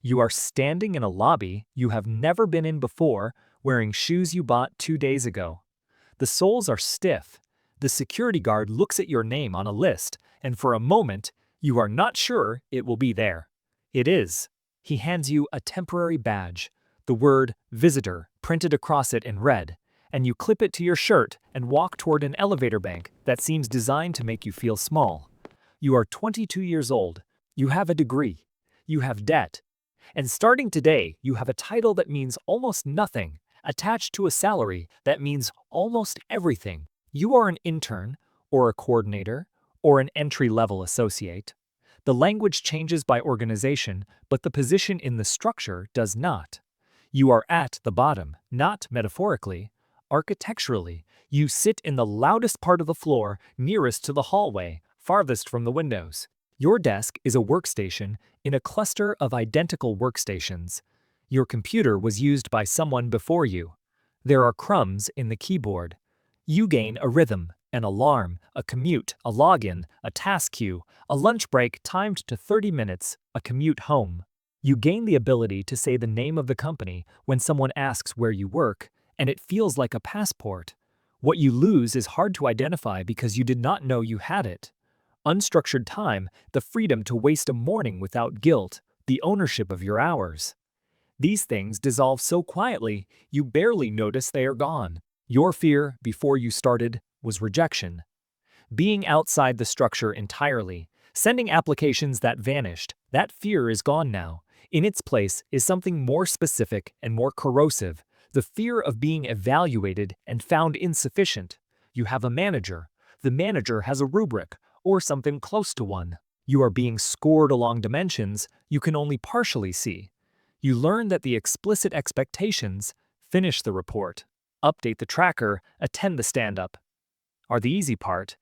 You are standing in a lobby you have never been in before, wearing shoes you bought 2 days ago. The soles are stiff. The security guard looks at your name on a list, and for a moment, you are not sure it will be there. It is. He hands you a temporary badge, the word visitor printed across it in red, and you clip it to your shirt and walk toward an elevator bank that seems designed to make you feel small. You are 22 years old. You have a degree. You have debt. And starting today, you have a title that means almost nothing, attached to a salary that means almost everything. You are an intern, or a coordinator, or an entry-level associate. The language changes by organization, but the position in the structure does not. You are at the bottom, not metaphorically. Architecturally, you sit in the loudest part of the floor, nearest to the hallway, farthest from the windows. Your desk is a workstation in a cluster of identical workstations. Your computer was used by someone before you. There are crumbs in the keyboard. You gain a rhythm, an alarm, a commute, a login, a task queue, a lunch break timed to 30 minutes, a commute home. You gain the ability to say the name of the company when someone asks where you work, and it feels like a passport. What you lose is hard to identify because you did not know you had it. Unstructured time, the freedom to waste a morning without guilt, the ownership of your hours. These things dissolve so quietly, you barely notice they are gone. Your fear, before you started, was rejection. Being outside the structure entirely, sending applications that vanished, that fear is gone now. In its place is something more specific and more corrosive, the fear of being evaluated and found insufficient. You have a manager. The manager has a rubric, or something close to one. You are being scored along dimensions you can only partially see. You learn that the explicit expectations, finish the report, update the tracker, attend the stand-up, are the easy part.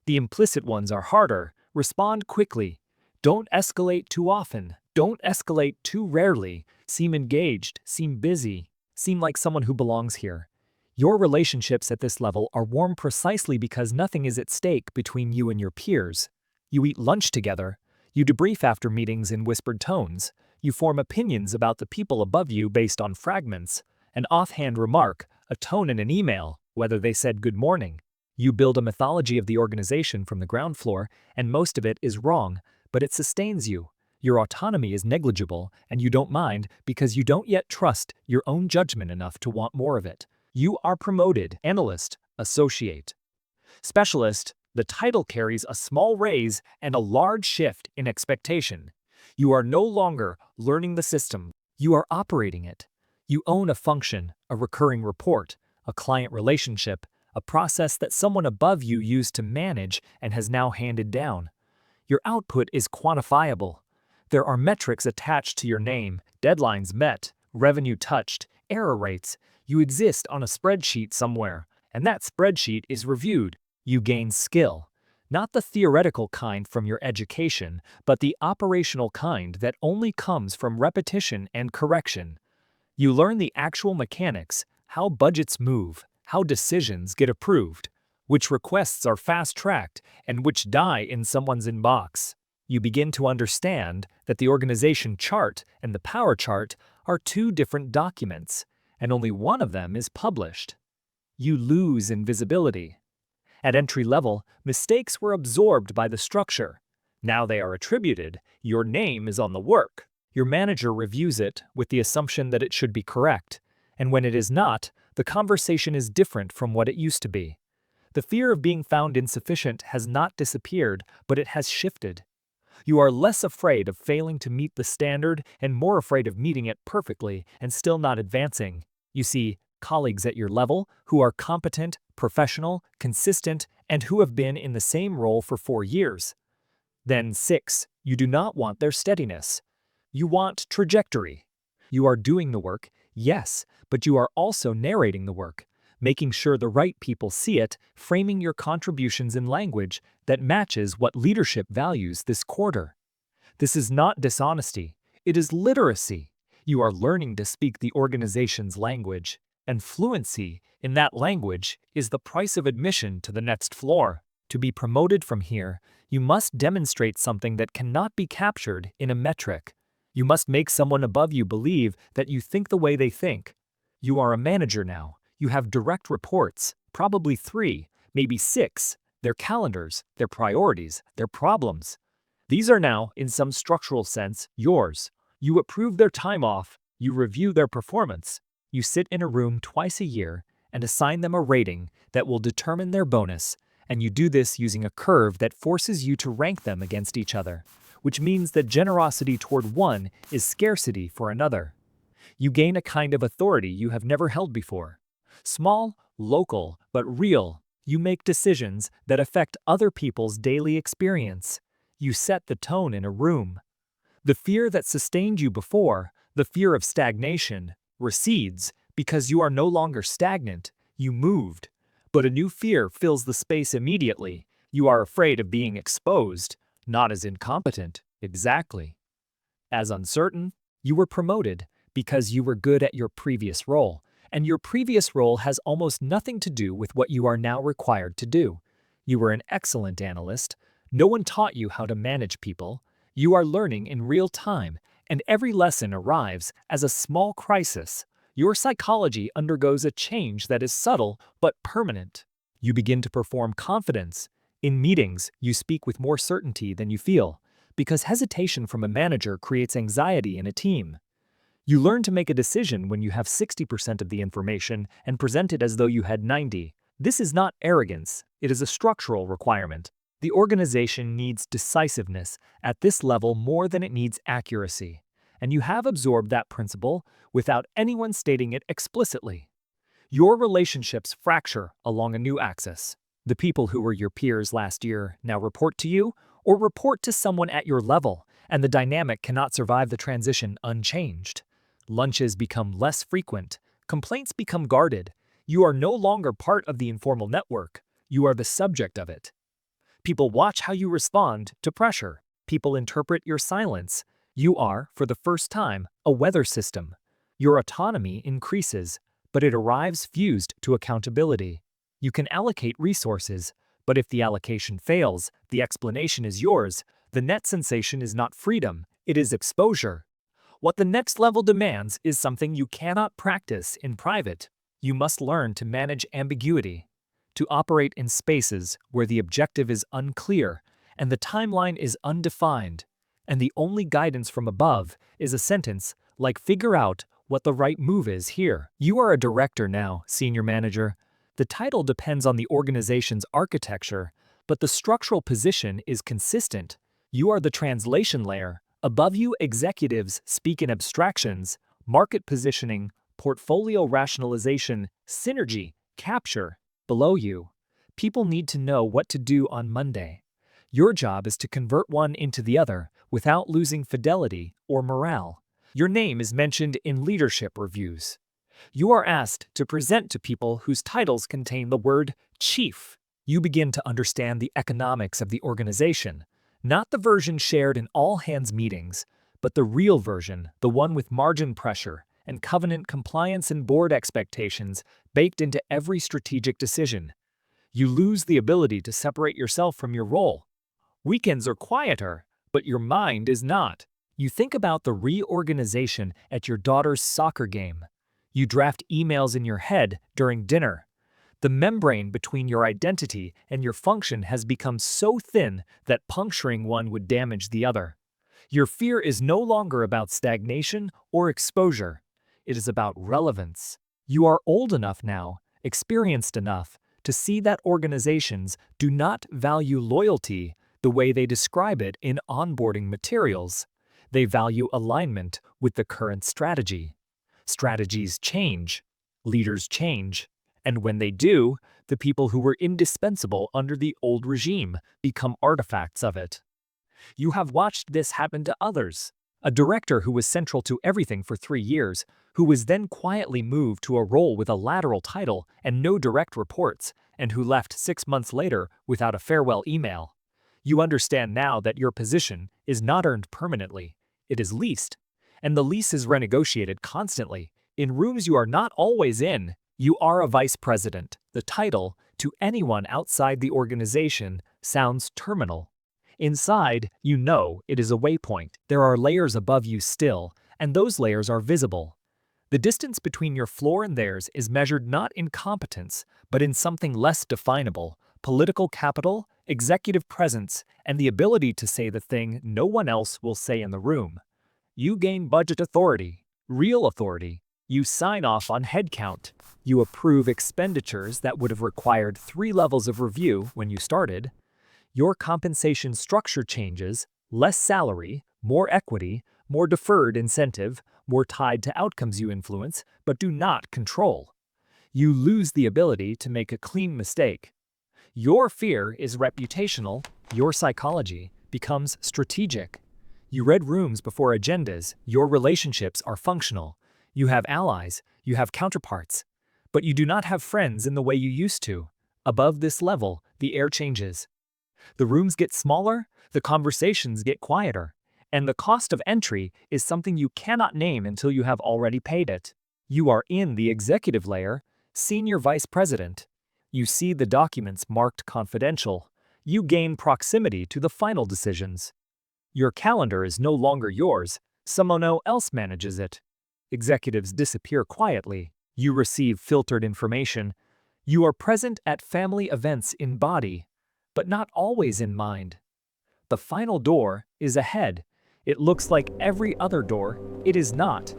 The implicit ones are harder. Respond quickly. Don't escalate too often. Don't escalate too rarely. Seem engaged, seem busy, seem like someone who belongs here. Your relationships at this level are warm precisely because nothing is at stake between you and your peers. You eat lunch together. You debrief after meetings in whispered tones. You form opinions about the people above you based on fragments, an offhand remark, a tone in an email, whether they said good morning. You build a mythology of the organization from the ground floor, and most of it is wrong, but it sustains you. Your autonomy is negligible, and you don't mind because you don't yet trust your own judgment enough to want more of it. You are promoted, analyst, associate. Specialist, the title carries a small raise and a large shift in expectation. You are no longer learning the system, you are operating it. You own a function, a recurring report, a client relationship, a process that someone above you used to manage and has now handed down. Your output is quantifiable. There are metrics attached to your name, deadlines met, revenue touched, error rates. You exist on a spreadsheet somewhere, and that spreadsheet is reviewed. You gain skill. Not the theoretical kind from your education, but the operational kind that only comes from repetition and correction. You learn the actual mechanics, how budgets move, how decisions get approved, which requests are fast-tracked, and which die in someone's inbox. You begin to understand that the organization chart and the power chart are two different documents, and only one of them is published. You lose in visibility. At entry level, mistakes were absorbed by the structure. Now they are attributed. Your name is on the work. Your manager reviews it with the assumption that it should be correct, and when it is not, the conversation is different from what it used to be. The fear of being found insufficient has not disappeared, but it has shifted. You are less afraid of failing to meet the standard and more afraid of meeting it perfectly and still not advancing. You see colleagues at your level who are competent, professional, consistent, and who have been in the same role for 4 years. Then 6, you do not want their steadiness. You want trajectory. You are doing the work, yes, but you are also narrating the work, making sure the right people see it, framing your contributions in language that matches what leadership values this quarter. This is not dishonesty, it is literacy. You are learning to speak the organization's language, and fluency in that language is the price of admission to the next floor. To be promoted from here, you must demonstrate something that cannot be captured in a metric. You must make someone above you believe that you think the way they think. You are a manager now. You have direct reports, probably 3, maybe 6, their calendars, their priorities, their problems. These are now, in some structural sense, yours. You approve their time off, you review their performance. You sit in a room twice a year and assign them a rating that will determine their bonus, and you do this using a curve that forces you to rank them against each other, which means that generosity toward one is scarcity for another. You gain a kind of authority you have never held before. Small, local, but real, you make decisions that affect other people's daily experience. You set the tone in a room. The fear that sustained you before, the fear of stagnation, recedes because you are no longer stagnant, you moved. But a new fear fills the space immediately. You are afraid of being exposed, not as incompetent, exactly. As uncertain, you were promoted because you were good at your previous role, and your previous role has almost nothing to do with what you are now required to do. You were an excellent analyst. No one taught you how to manage people. You are learning in real time, and every lesson arrives as a small crisis. Your psychology undergoes a change that is subtle but permanent. You begin to perform confidence. In meetings, you speak with more certainty than you feel, because hesitation from a manager creates anxiety in a team. You learn to make a decision when you have 60% of the information and present it as though you had 90. This is not arrogance, it is a structural requirement. The organization needs decisiveness at this level more than it needs accuracy, and you have absorbed that principle without anyone stating it explicitly. Your relationships fracture along a new axis. The people who were your peers last year now report to you or report to someone at your level, and the dynamic cannot survive the transition unchanged. Lunches become less frequent, complaints become guarded. You are no longer part of the informal network, you are the subject of it. People watch how you respond to pressure. People interpret your silence. You are, for the first time, a weather system. Your autonomy increases, but it arrives fused to accountability. You can allocate resources, but if the allocation fails, the explanation is yours. The net sensation is not freedom, it is exposure. What the next level demands is something you cannot practice in private. You must learn to manage ambiguity, to operate in spaces where the objective is unclear and the timeline is undefined, and the only guidance from above is a sentence like "figure out what the right move is here." You are a director now, senior manager. The title depends on the organization's architecture, but the structural position is consistent. You are the translation layer. Above you, executives speak in abstractions, market positioning, portfolio rationalization, synergy, capture. Below you, people need to know what to do on Monday. Your job is to convert one into the other without losing fidelity or morale. Your name is mentioned in leadership reviews. You are asked to present to people whose titles contain the word chief. You begin to understand the economics of the organization, not the version shared in all hands meetings, but the real version, the one with margin pressure and covenant compliance and board expectations baked into every strategic decision. You lose the ability to separate yourself from your role. Weekends are quieter, but your mind is not. You think about the reorganization at your daughter's soccer game. You draft emails in your head during dinner. The membrane between your identity and your function has become so thin that puncturing one would damage the other. Your fear is no longer about stagnation or exposure. It is about relevance. You are old enough now, experienced enough, to see that organizations do not value loyalty the way they describe it in onboarding materials. They value alignment with the current strategy. Strategies change, leaders change, and when they do, the people who were indispensable under the old regime become artifacts of it. You have watched this happen to others. A director who was central to everything for 3 years, who was then quietly moved to a role with a lateral title and no direct reports, and who left 6 months later without a farewell email. You understand now that your position is not earned permanently, it is leased. And the lease is renegotiated constantly. In rooms you are not always in, you are a vice president. The title, to anyone outside the organization, sounds terminal. Inside, you know it is a waypoint. There are layers above you still, and those layers are visible. The distance between your floor and theirs is measured not in competence, but in something less definable: political capital, executive presence, and the ability to say the thing no one else will say in the room. You gain budget authority, real authority. You sign off on headcount. You approve expenditures that would have required 3 levels of review when you started. Your compensation structure changes: less salary, more equity, more deferred incentive, more tied to outcomes you influence but do not control. You lose the ability to make a clean mistake. Your fear is reputational, your psychology becomes strategic. You read rooms before agendas, your relationships are functional. You have allies, you have counterparts. But you do not have friends in the way you used to. Above this level, the air changes. The rooms get smaller, the conversations get quieter, and the cost of entry is something you cannot name until you have already paid it. You are in the executive layer, senior vice president. You see the documents marked confidential. You gain proximity to the final decisions. Your calendar is no longer yours, someone else manages it. Executives disappear quietly. You receive filtered information. You are present at family events in body, but not always in mind. The final door is ahead. It looks like every other door. It is not.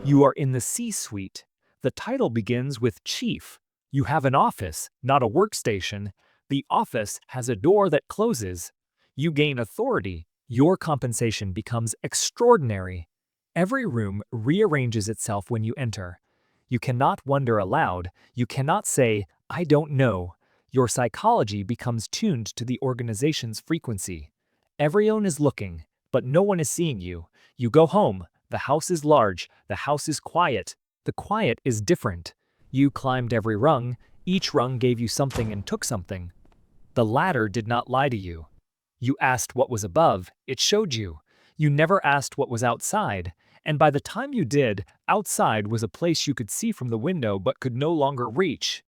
You are in the C-suite. The title begins with chief. You have an office, not a workstation. The office has a door that closes. You gain authority. Your compensation becomes extraordinary. Every room rearranges itself when you enter. You cannot wonder aloud. You cannot say, "I don't know." Your psychology becomes tuned to the organization's frequency. Everyone is looking, but no one is seeing you. You go home. The house is large. The house is quiet. The quiet is different. You climbed every rung. Each rung gave you something and took something. The ladder did not lie to you. You asked what was above. It showed you. You never asked what was outside. And by the time you did, outside was a place you could see from the window but could no longer reach.